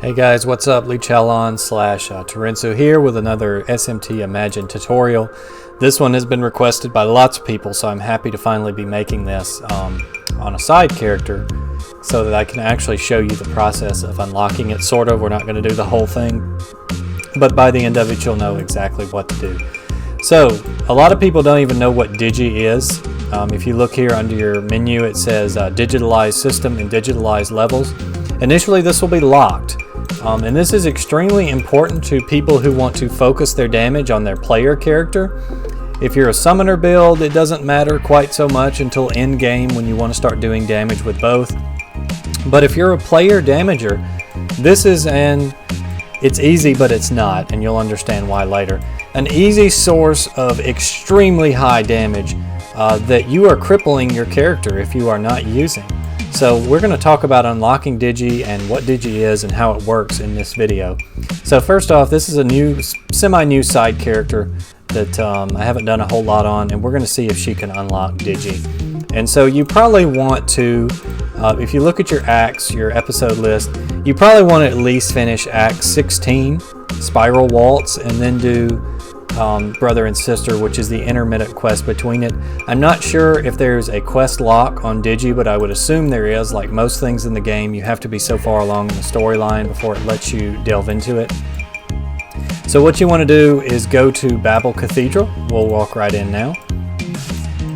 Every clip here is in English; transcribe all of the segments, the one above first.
Hey guys, what's up? Lee Chalon slash Terensu here with another SMT Imagine tutorial. This one has been requested by lots of people, so I'm happy to finally be making this on a side character so that I can actually show you the process of unlocking it, sort of. We're not going to do the whole thing, but by the end of it you'll know exactly what to do. So, a lot of people don't even know what Digi is. If you look here under your menu, it says Digitalize System and Digitalize Levels. Initially this will be locked. And this is extremely important to people who want to focus their damage on their player character. If you're a summoner build, it doesn't matter quite so much until end game when you want to start doing damage with both. But if you're a player damager, this is it's easy, but it's not, and you'll understand why later. An easy source of extremely high damage that you are crippling your character if you are not using. So we're going to talk about unlocking Digi and what Digi is and how it works in this video. So first off, this is a new, semi-new side character that I haven't done a whole lot on, and we're going to see if she can unlock Digi. And so you probably want to, if you look at your acts, your episode list, you probably want to at least finish Act 16, Spiral Waltz, and then do Brother and Sister, which is the intermittent quest between it. I'm not sure if there's a quest lock on Digi, but I would assume there is. Like most things in the game, you have to be so far along in the storyline before it lets you delve into it. So what you want to do is go to Babel Cathedral. We'll walk right in now.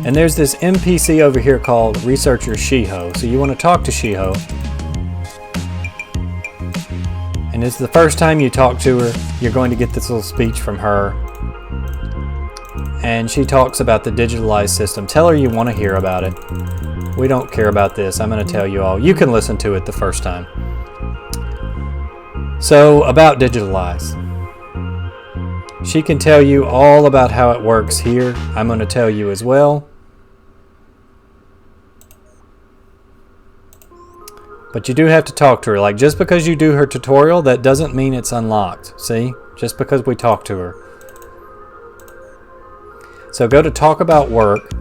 And there's this NPC over here called Researcher Shiho. So you want to talk to Shiho. And it's the first time you talk to her, you're going to get this little speech from her. And she talks about the digitalized system. Tell her you want to hear about it. We don't care about this. I'm going to tell you all. You can listen to it the first time. So, about Digitalize. She can tell you all about how it works here. I'm going to tell you as well. But you do have to talk to her. Like, just because you do her tutorial, that doesn't mean it's unlocked. See? Just because we talk to her. So go to Talk About Work,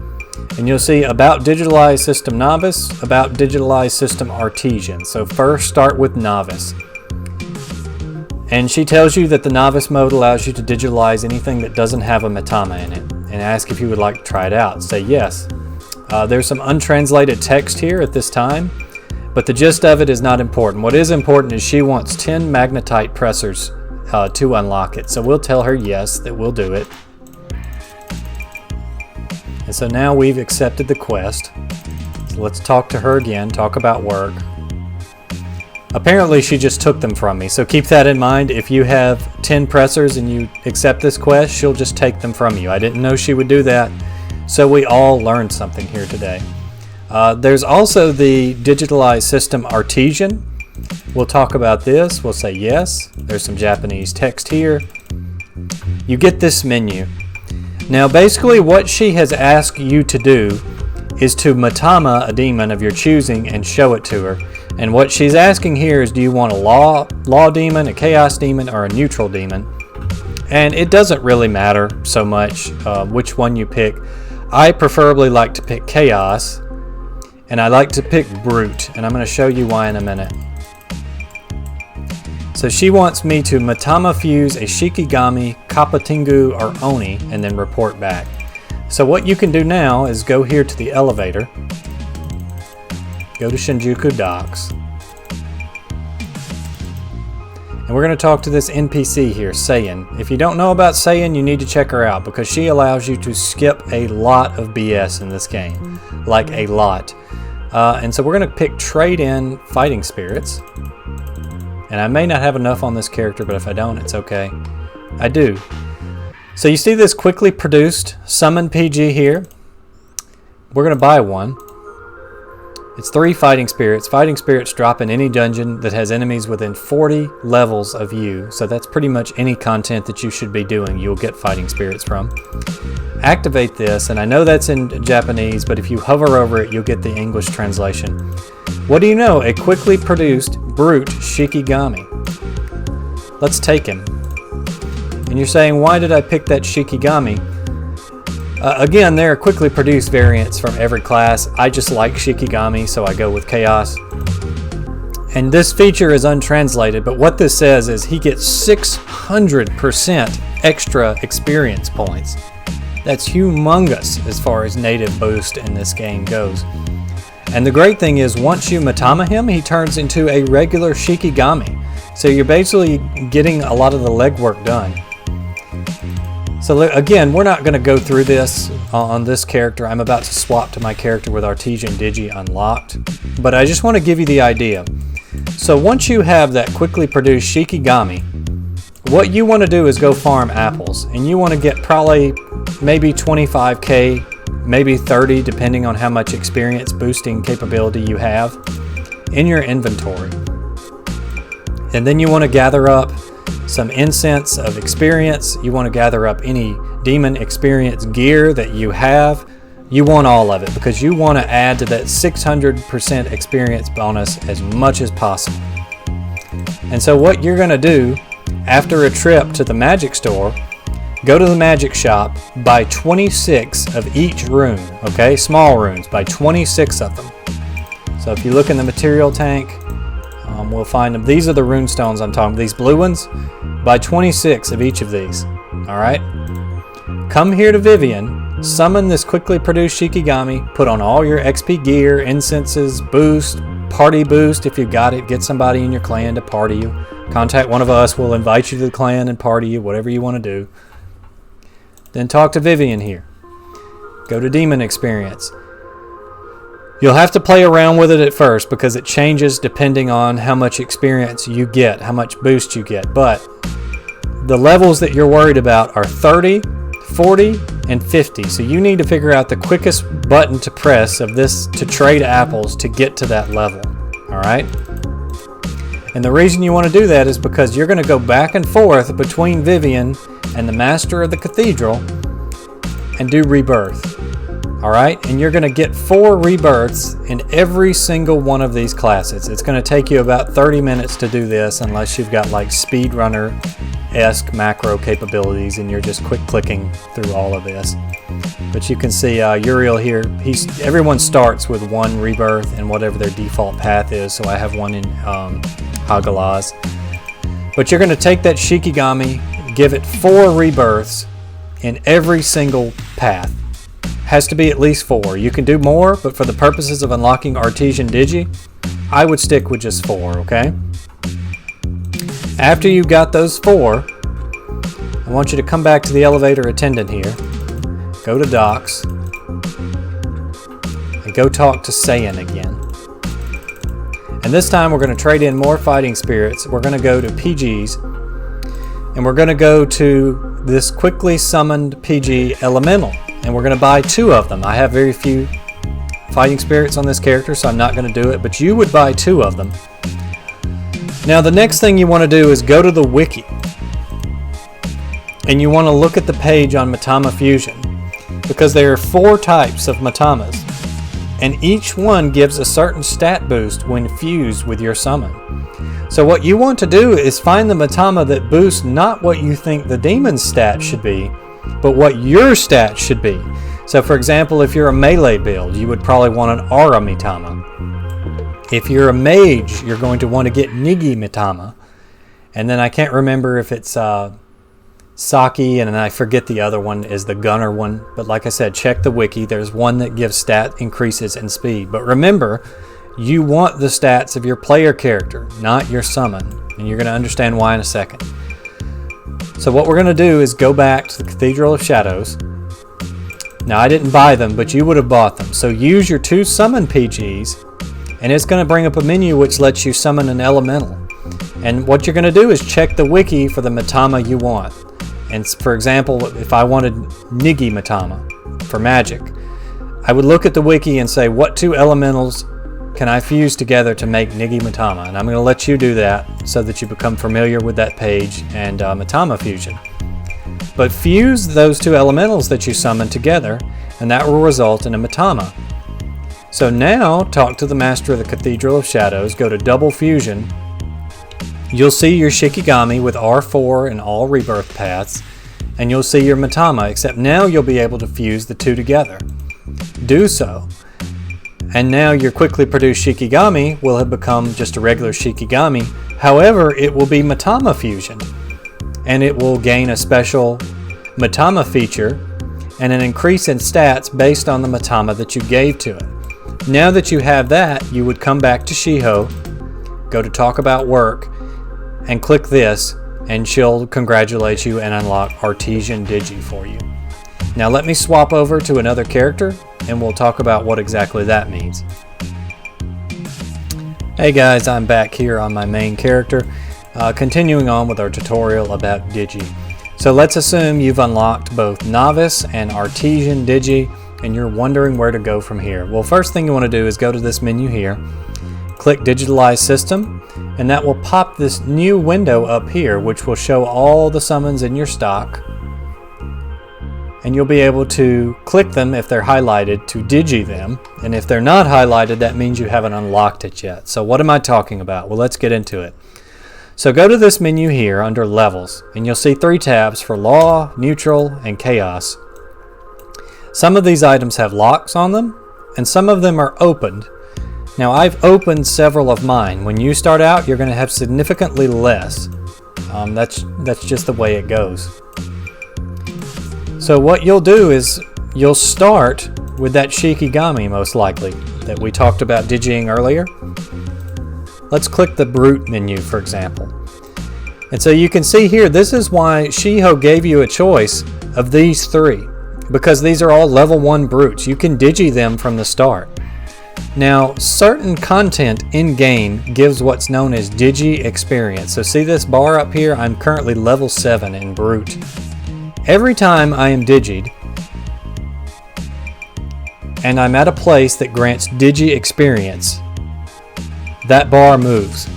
and you'll see About Digitalized System Novice, About Digitalized System Artesian. So first start with Novice. And she tells you that the Novice mode allows you to digitalize anything that doesn't have a Metama in it, and ask if you would like to try it out. Say yes. There's some untranslated text here at this time, but the gist of it is not important. What is important is she wants 10 magnetite pressers to unlock it. So we'll tell her yes, that we'll do it. And so now we've accepted the quest. So let's talk to her again, talk about work. Apparently she just took them from me, so keep that in mind. If you have 10 pressers and you accept this quest, she'll just take them from you. I didn't know she would do that, so we all learned something here today. There's also the Digitalized System Artesian. We'll talk about this. We'll say yes. There's some Japanese text here. You get this menu. Now basically what she has asked you to do is to Metama a demon of your choosing and show it to her. And what she's asking here is, do you want a law demon, a chaos demon, or a neutral demon? And it doesn't really matter so much which one you pick. I preferably like to pick chaos, and I like to pick brute, and I'm going to show you why in a minute. So she wants me to Metama fuse a Shikigami, Kappa-Tengu, or Oni, and then report back. So what you can do now is go here to the elevator, go to Shinjuku Docks, and we're going to talk to this NPC here, Seiyan. If you don't know about Seiyan, you need to check her out, because she allows you to skip a lot of BS in this game. Like a lot. And so we're going to pick Trade in Fighting Spirits. And I may not have enough on this character, but if I don't, it's okay. I do. So you see this quickly produced Summon PG here. We're going to buy one. It's 3 Fighting Spirits. Fighting Spirits drop in any dungeon that has enemies within 40 levels of you. So that's pretty much any content that you should be doing, you'll get Fighting Spirits from. Activate this, and I know that's in Japanese, but if you hover over it, you'll get the English translation. What do you know? A quickly produced brute Shikigami. Let's take him. And you're saying, why did I pick that Shikigami? Again, there are quickly produced variants from every class. I just like Shikigami, so I go with Chaos. And this feature is untranslated, but what this says is he gets 600% extra experience points. That's humongous as far as native boost in this game goes. And the great thing is, once you Matama him, he turns into a regular Shikigami. So you're basically getting a lot of the legwork done. So again, we're not going to go through this on this character. I'm about to swap to my character with Artesian Digi unlocked. But I just want to give you the idea. So once you have that quickly produced Shikigami, what you want to do is go farm apples. And you want to get probably maybe 25k, maybe 30, depending on how much experience boosting capability you have in your inventory. And then you want to gather up some incense of experience. You want to gather up any demon experience gear that you have. You want all of it because you want to add to that 600% experience bonus as much as possible. And so what you're going to do after a trip to the magic store, go to the magic shop, buy 26 of each rune, okay? Small runes, buy 26 of them. So if you look in the material tank, we'll find them. These are the rune stones I'm talking about. These blue ones, buy 26 of each of these. All right? Come here to Vivian, summon this quickly produced Shikigami, put on all your XP gear, incenses, boost, party boost if you've got it. Get somebody in your clan to party you. Contact one of us. We'll invite you to the clan and party you, whatever you want to do. Then talk to Vivian here. Go to Demon Experience. You'll have to play around with it at first because it changes depending on how much experience you get, how much boost you get. But the levels that you're worried about are 30, 40, and 50. So you need to figure out the quickest button to press of this to trade apples to get to that level. All right? And the reason you want to do that is because you're going to go back and forth between Vivian and the Master of the Cathedral and do rebirth. All right, and you're going to get 4 rebirths in every single one of these classes. It's going to take you about 30 minutes to do this unless you've got like speedrunner-esque macro capabilities and you're just quick clicking through all of this. But you can see Uriel here, everyone starts with 1 rebirth and whatever their default path is. So I have 1 in Hagalaz. But you're going to take that Shikigami, give it 4 rebirths in every single path. Has to be at least 4. You can do more, but for the purposes of unlocking Artesian Digi, I would stick with just 4, okay? After you've got those 4, I want you to come back to the elevator attendant here, go to Docs, and go talk to Saiyan again. And this time we're going to trade in more fighting spirits. We're going to go to PGs, and we're going to go to this quickly summoned PG Elemental. And we're going to buy 2 of them. I have very few fighting spirits on this character, so I'm not going to do it, but you would buy 2 of them. Now the next thing you want to do is go to the wiki. And you want to look at the page on Matama Fusion, because there are 4 types of Matamas. And each one gives a certain stat boost when fused with your summon. So what you want to do is find the Matama that boosts not what you think the demon's stat should be, but what your stats should be. So for example, if you're a melee build, you would probably want an Aura Mitama. If you're a mage, you're going to want to get Nigi Mitama. And then I can't remember if it's Saki, and I forget the other one is the gunner one. But like I said, check the wiki. There's one that gives stat increases in speed. But remember, you want the stats of your player character, not your summon. And you're going to understand why in a second. So what we're going to do is go back to the Cathedral of Shadows. Now I didn't buy them, but you would have bought them. So use your 2 summon PGs, and it's going to bring up a menu which lets you summon an elemental. And what you're going to do is check the wiki for the Matama you want. And for example, if I wanted Nigi Matama for magic, I would look at the wiki and say, what 2 elementals can I fuse together to make Nigi Matama? And I'm going to let you do that so that you become familiar with that page and Matama Fusion. But fuse those 2 elementals that you summon together, and that will result in a Matama. So now, talk to the Master of the Cathedral of Shadows, go to Double Fusion. You'll see your Shikigami with R4 and all rebirth paths, and you'll see your Matama, except now you'll be able to fuse the 2 together. Do so. and now your quickly produced Shikigami will have become just a regular Shikigami. However, it will be Mitama fusion, and it will gain a special Mitama feature and an increase in stats based on the Mitama that you gave to it. Now that you have that, you would come back to Shiho, go to talk about work, and click this, and she'll congratulate you and unlock Artesian Digi for you. Now let me swap over to another character, and we'll talk about what exactly that means. Hey guys, I'm back here on my main character, continuing on with our tutorial about Digi. So let's assume you've unlocked both Novice and Artesian Digi, and you're wondering where to go from here. Well, first thing you want to do is go to this menu here, click Digitize System, and that will pop this new window up here, which will show all the summons in your stock. And you'll be able to click them if they're highlighted to Digi them, and if they're not highlighted, that means you haven't unlocked it yet. So what am I talking about? Well, let's get into it. So go to this menu here under Levels, and you'll see 3 tabs for Law, Neutral, and Chaos. Some of these items have locks on them, and some of them are opened. Now I've opened several of mine. When you start out, you're going to have significantly less. That's just the way it goes. So what you'll do is you'll start with that Shikigami most likely that we talked about digiing earlier. Let's click the Brute menu, for example. And so you can see here, this is why Shiho gave you a choice of these 3, because these are all level 1 brutes. You can Digi them from the start. Now, certain content in-game gives what's known as Digi experience. So see this bar up here? I'm currently level 7 in Brute. Every time I am Digied, and I'm at a place that grants Digi experience, that bar moves.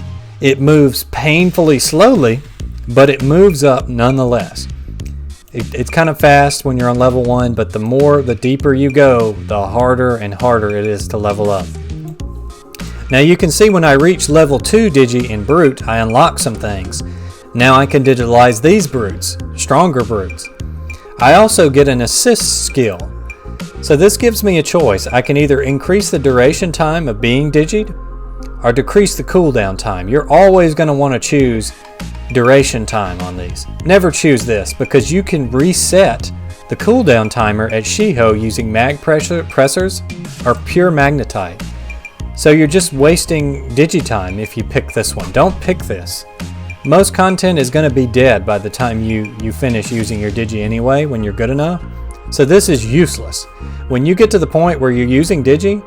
It moves painfully slowly, but it moves up nonetheless. It's kind of fast when you're on level 1, but the deeper you go, the harder and harder it is to level up. Now you can see when I reach level 2 Digi in Brute, I unlock some things. Now I can digitalize these brutes, stronger brutes. I also get an assist skill. So this gives me a choice. I can either increase the duration time of being Digied, or decrease the cooldown time. You're always going to want to choose duration time on these. Never choose this, because you can reset the cooldown timer at Shiho using mag pressors or pure magnetite. So you're just wasting digitime if you pick this one. Don't pick this. Most content is going to be dead by the time you finish using your Digi anyway when you're good enough. So this is useless. When you get to the point where you're using Digi,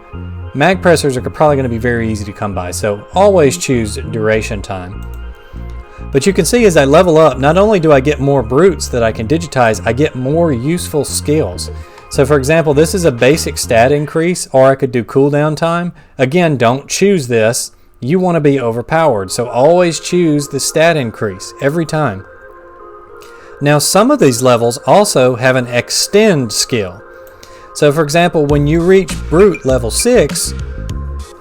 mag pressors are probably going to be very easy to come by, so always choose duration time. But you can see as I level up, not only do I get more brutes that I can digitize, I get more useful skills. So for example, this is a basic stat increase, or I could do cooldown time. Again, don't choose this. You want to be overpowered, so always choose the stat increase every time. Now some of these levels also have an extend skill. So for example, when you reach Brute level 6,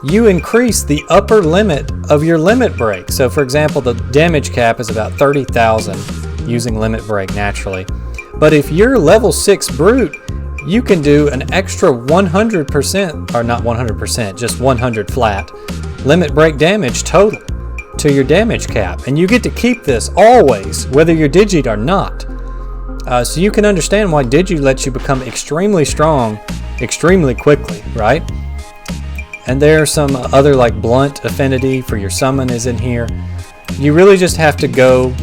you increase the upper limit of your limit break. So for example, the damage cap is about 30,000 using limit break naturally. But if you're level 6 Brute, you can do an extra 100%, or not 100%, just 100 flat, limit break damage total to your damage cap. And you get to keep this always, whether you're Digied or not. So you can understand why Digi lets you become extremely strong extremely quickly, right? And there are some other like blunt affinity for your summon is in here. You really just have to go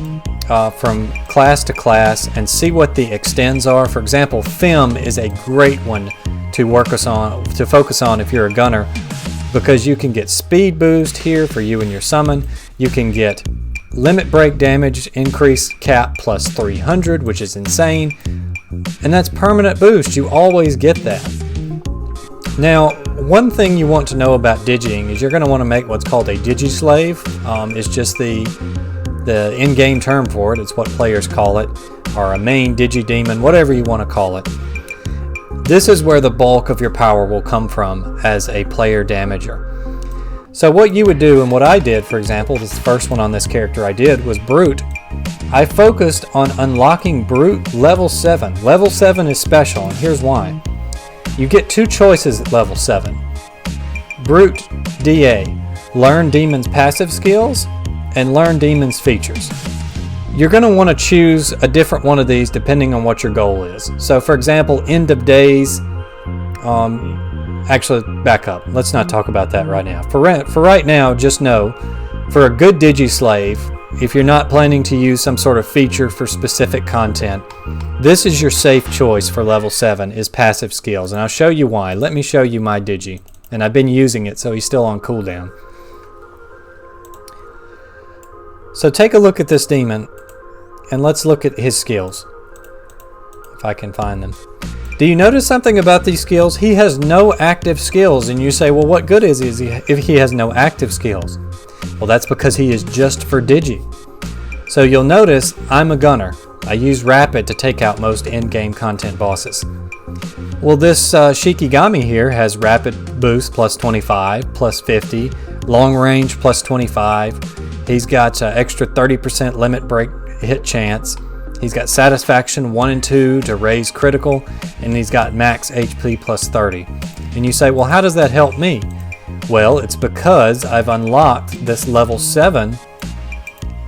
from class to class and see what the extends are. For example, Fem is a great one to focus on if you're a gunner, because you can get speed boost here for you and your summon. You can get limit break damage increase cap plus 300, which is insane, and that's permanent boost. You always get that. Now, one thing you want to know about digiing is you're going to want to make what's called a digi slave. It's just the in-game term for it. It's what players call it, or a main digi demon, whatever you want to call it. This is where the bulk of your power will come from as a player damager. So what you would do, and what I did, for example, this is the first one on this character I did, was Brute. I focused on unlocking Brute level 7. Level 7 is special, and here's why. You get 2 choices at level 7. Brute DA, learn Demon's passive skills, and learn Demon's features. You're going to want to choose a different one of these depending on what your goal is. So for example, End of Days, actually back up, let's not talk about that right now. For right now, just know, for a good Digi-slave, if you're not planning to use some sort of feature for specific content, this is your safe choice for level 7, is passive skills. And I'll show you why. Let me show you my Digi. And I've been using it, so he's still on cooldown. So take a look at this demon, and let's look at his skills, if I can find them. Do you notice something about these skills? He has no active skills, and you say, well, what good is he if he has no active skills? Well, that's because he is just for Digi. So you'll notice I'm a gunner. I use rapid to take out most in-game content bosses. Well, this Shikigami here has rapid boost plus 25, plus 50, long range plus 25. He's got extra 30% limit break hit chance. He's got satisfaction 1 and 2 to raise critical, and he's got max HP plus 30. And you say, well, how does that help me? Well, it's because I've unlocked this level 7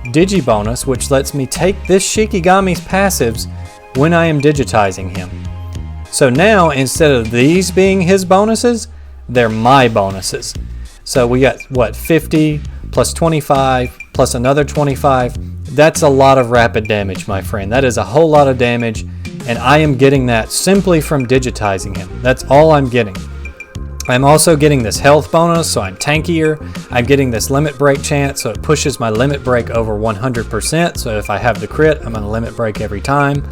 Digi bonus, which lets me take this Shikigami's passives when I am digitizing him. So now, instead of these being his bonuses, they're my bonuses. So we got, what, 50 plus 25 plus another 25. That's a lot of rapid damage, my friend. That is a whole lot of damage, and I am getting that simply from digitizing him. That's all I'm getting. I'm also getting this health bonus, so I'm tankier. I'm getting this limit break chance, so it pushes my limit break over 100%. So if I have the crit, I'm going to limit break every time.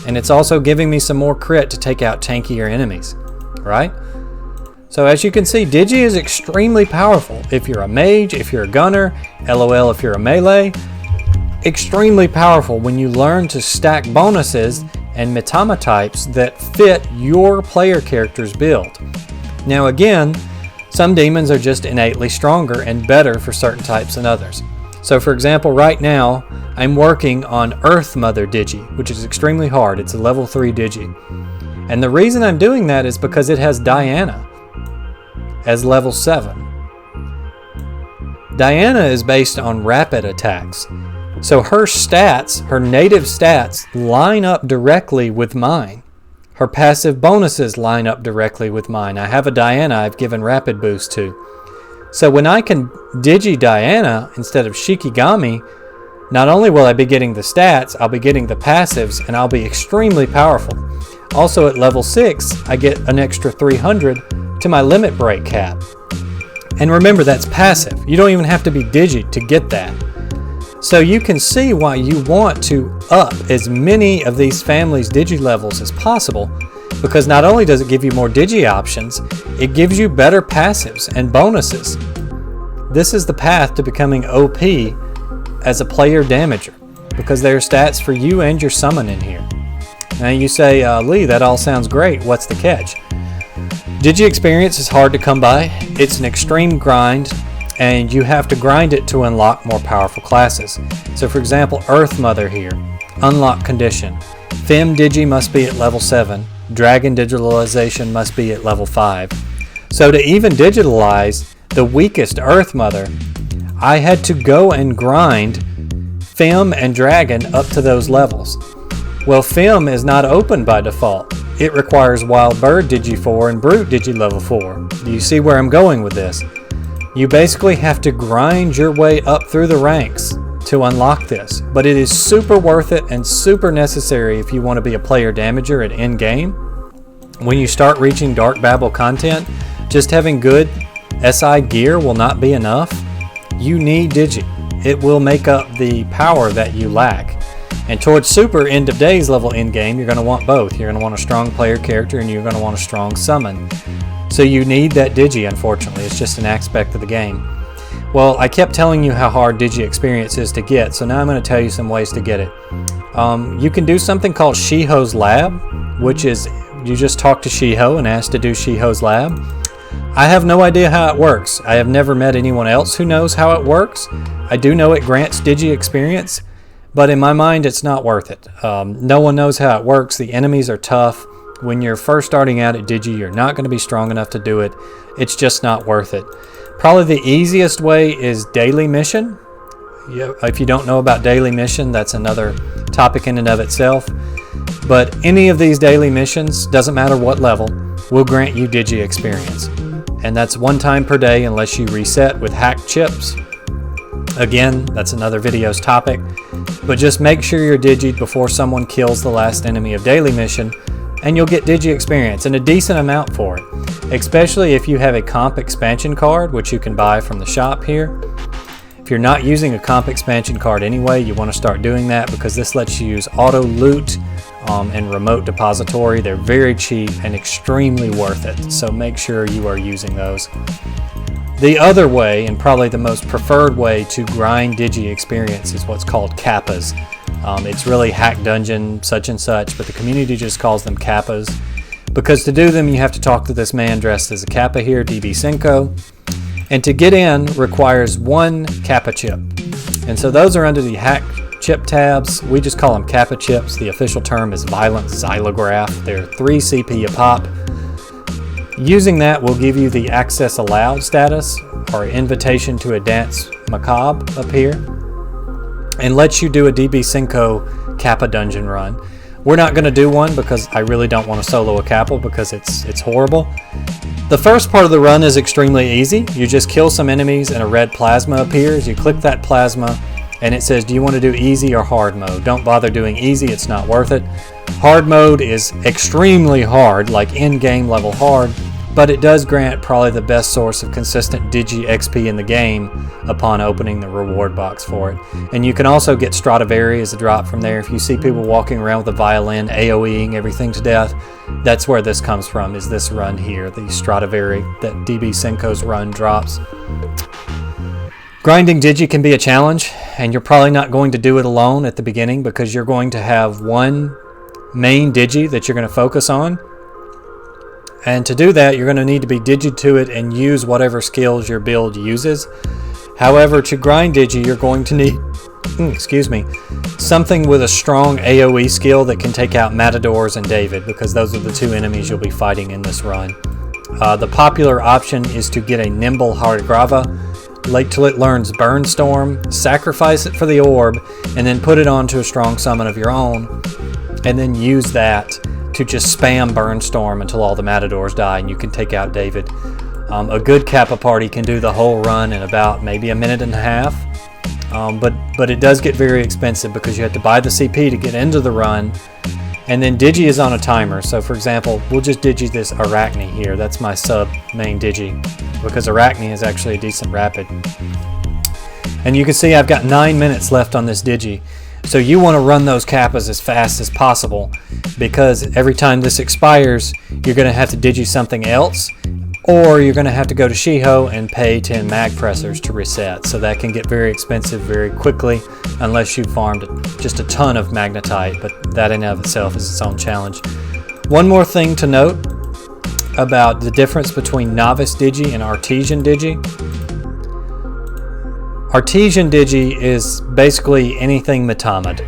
And it's also giving me some more crit to take out tankier enemies, right? So as you can see, Digi is extremely powerful. If you're a mage, if you're a gunner, LOL if you're a melee, extremely powerful when you learn to stack bonuses and Mitama types that fit your player character's build. Now again, some demons are just innately stronger and better for certain types than others. So for example, right now, I'm working on Earth Mother Digi, which is extremely hard. It's a level 3 Digi. And the reason I'm doing that is because it has Diana as level 7. Diana is based on rapid attacks. So her stats, her native stats, line up directly with mine. Her passive bonuses line up directly with mine. I have a Diana I've given rapid boost to. So when I can Digi Diana instead of Shikigami, not only will I be getting the stats, I'll be getting the passives, and I'll be extremely powerful. Also at level 6, I get an extra 300 to my limit break cap. And remember, that's passive. You don't even have to be Digi to get that. So you can see why you want to up as many of these families' Digi levels as possible, because not only does it give you more Digi options, it gives you better passives and bonuses. This is the path to becoming OP as a player damager, because there are stats for you and your summon in here. Now you say, Lee, that all sounds great. What's the catch? Digi experience is hard to come by. It's an extreme grind, and you have to grind it to unlock more powerful classes. So for example, Earth Mother here, unlock condition. Fem Digi must be at level 7. Dragon digitalization must be at level 5. So to even digitalize the weakest Earth Mother, I had to go and grind Fem and Dragon up to those levels. Well, Fem is not open by default. It requires Wild Bird Digi 4 and Brute Digi level 4. Do you see where I'm going with this? You basically have to grind your way up through the ranks to unlock this, but it is super worth it and super necessary if you want to be a player damager at end game. When you start reaching Dark Babel content, just having good SI gear will not be enough. You need Digi. It will make up the power that you lack. And towards super end of days level end game, you're going to want both. You're going to want a strong player character, and you're going to want a strong summon. So you need that Digi, unfortunately. It's just an aspect of the game. Well, I kept telling you how hard Digi experience is to get, so now I'm going to tell you some ways to get it. You can do something called Shiho's Lab, which is you just talk to Shiho and ask to do Shiho's Lab. I have no idea how it works. I have never met anyone else who knows how it works. I do know it grants Digi experience, but in my mind it's not worth it. No one knows how it works. The enemies are tough. When you're first starting out at Digi, you're not going to be strong enough to do it. It's just not worth it. Probably the easiest way is daily mission. If you don't know about daily mission, that's another topic in and of itself. But any of these daily missions, doesn't matter what level, will grant you Digi experience. And that's 1 time per day unless you reset with hacked chips. Again, that's another video's topic. But just make sure you're Digi'd before someone kills the last enemy of daily mission, and you'll get Digi experience, and a decent amount for it. Especially if you have a comp expansion card, which you can buy from the shop here. If you're not using a comp expansion card anyway, you want to start doing that because this lets you use auto loot and remote depository. They're very cheap and extremely worth it, so make sure you are using those. The other way, and probably the most preferred way to grind Digi experience, is what's called kappas. It's really hack dungeon such and such, but the community just calls them kappas. Because to do them, you have to talk to this man dressed as a kappa here, DB5. And to get in requires 1 kappa chip. And so those are under the hack chip tabs. We just call them kappa chips. The official term is violent xylograph. They're 3 CP a pop. Using that will give you the access allowed status, or invitation to a dance macabre up here, and lets you do a DB5 kappa dungeon run. We're not going to do one because I really don't want to solo a kappa because it's horrible. The first part of the run is extremely easy. You just kill some enemies and a red plasma appears. You click that plasma and it says, do you want to do easy or hard mode? Don't bother doing easy, it's not worth it. Hard mode is extremely hard, like in-game level hard, but it does grant probably the best source of consistent Digi XP in the game upon opening the reward box for it. And you can also get Stradivari as a drop from there. If you see people walking around with a violin, AoEing everything to death, that's where this comes from, is this run here, the Stradivari that DB5's run drops. Grinding Digi can be a challenge, and you're probably not going to do it alone at the beginning because you're going to have one main Digi that you're going to focus on. And to do that, you're going to need to be Digi to it and use whatever skills your build uses. However, to grind Digi, you're going to need, something with a strong AoE skill that can take out Matadors and David, because those are the 2 enemies you'll be fighting in this run. The popular option is to get a Nimble Hargrava, wait till it learns Burn Storm, sacrifice it for the orb, and then put it onto a strong summon of your own, and then use that to just spam Burn Storm until all the Matadors die and you can take out David. A good Kappa party can do the whole run in about maybe 1.5 minutes, but it does get very expensive because you have to buy the CP to get into the run, and then Digi is on a timer. So for example, we'll just Digi this Arachne here. That's my sub main Digi because Arachne is actually a decent rapid. And you can see I've got 9 minutes left on this Digi. So you want to run those kappas as fast as possible because every time this expires, you're going to have to Digi something else, or you're going to have to go to Shiho and pay 10 mag pressers to reset. So that can get very expensive very quickly unless you farmed just a ton of magnetite, but that in and of itself is its own challenge. One more thing to note about the difference between Novice Digi and Artesian Digi. Artesian Digi is basically anything Metamid.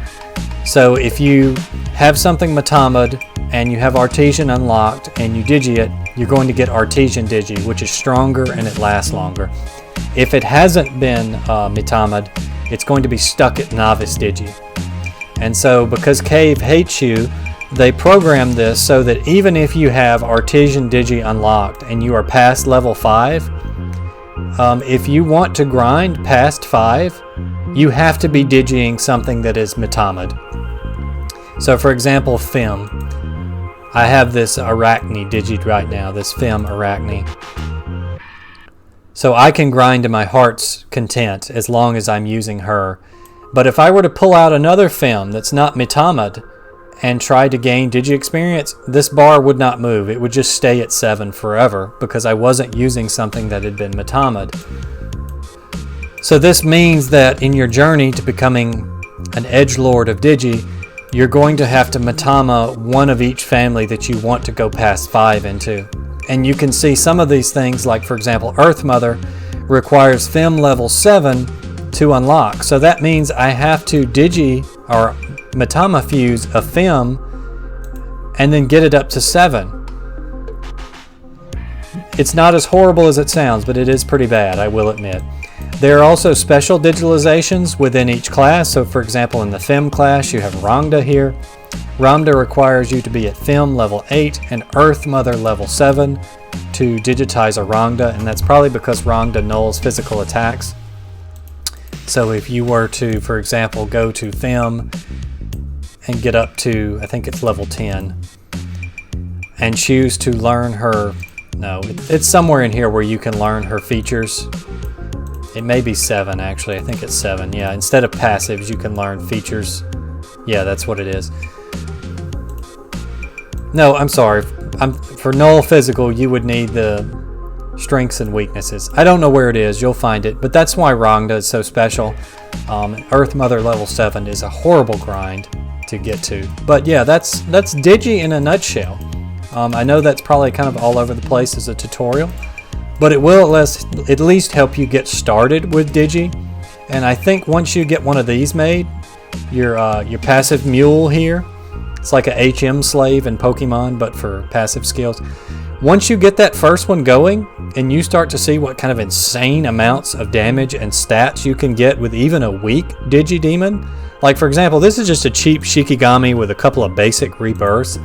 So if you have something Metamid and you have Artesian unlocked and you Digi it, you're going to get Artesian Digi, which is stronger and it lasts longer. If it hasn't been Metamid, it's going to be stuck at Novice Digi. And so because Cave hates you, they program this so that even if you have Artesian Digi unlocked and you are past level 5, if you want to grind past 5, you have to be Digiing something that is Metamid. So for example, Fem. I have this Arachne Digied right now, this Fem Arachne. So I can grind to my heart's content as long as I'm using her. But if I were to pull out another Fem that's not Metamid and try to gain Digi experience, this bar would not move. It would just stay at 7 forever because I wasn't using something that had been Metamid. So this means that in your journey to becoming an edgelord of Digi, you're going to have to Metama one of each family that you want to go past 5 into. And you can see some of these things, like for example, Earth Mother requires Fem level 7 to unlock. So that means I have to Digi or Metama fuse a Fem and then get it up to 7. It's not as horrible as it sounds, but it is pretty bad, I will admit. There are also special digitalizations within each class. So for example, in the FEM class, you have Rangda here. Rangda requires you to be at FEM level 8 and Earth Mother level 7 to digitize a Rangda, and that's probably because Rangda nulls physical attacks. So if you were to, for example, go to FEM and get up to, I think it's level 10, and choose to learn her, no, it's somewhere in here where you can learn her features. It may be 7 actually, I think it's 7, yeah. Instead of passives, you can learn features. Yeah, that's what it is. No, I'm sorry. For null physical, you would need the strengths and weaknesses. I don't know where it is, you'll find it, but that's why Rangda is so special. Earth Mother level 7 is a horrible grind to get to. But yeah, that's Digi in a nutshell. I know that's probably kind of all over the place as a tutorial, but it will at least help you get started with Digi. And I think once you get one of these made, your passive mule here, it's like a HM slave in Pokemon, but for passive skills. Once you get that first one going, and you start to see what kind of insane amounts of damage and stats you can get with even a weak Digidemon. Like for example, this is just a cheap Shikigami with a couple of basic rebirths,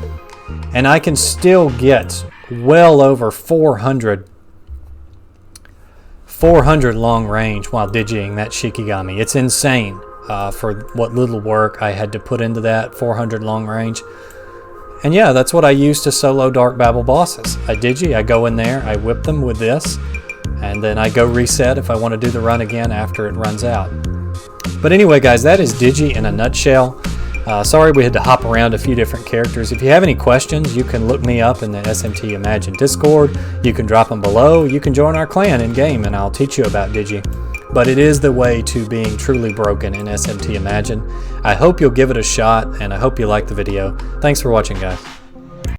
and I can still get well over 400 long range while Digiing that Shikigami. It's insane for what little work I had to put into that 400 long range. And yeah, that's what I use to solo Dark Babel bosses. I Digi, I go in there, I whip them with this, and then I go reset if I want to do the run again after it runs out. But anyway guys, that is Digi in a nutshell. Sorry we had to hop around a few different characters. If you have any questions, you can look me up in the SMT Imagine Discord. You can drop them below. You can join our clan in game and I'll teach you about Digi. But it is the way to being truly broken in SMT Imagine. I hope you'll give it a shot and I hope you like the video. Thanks for watching guys.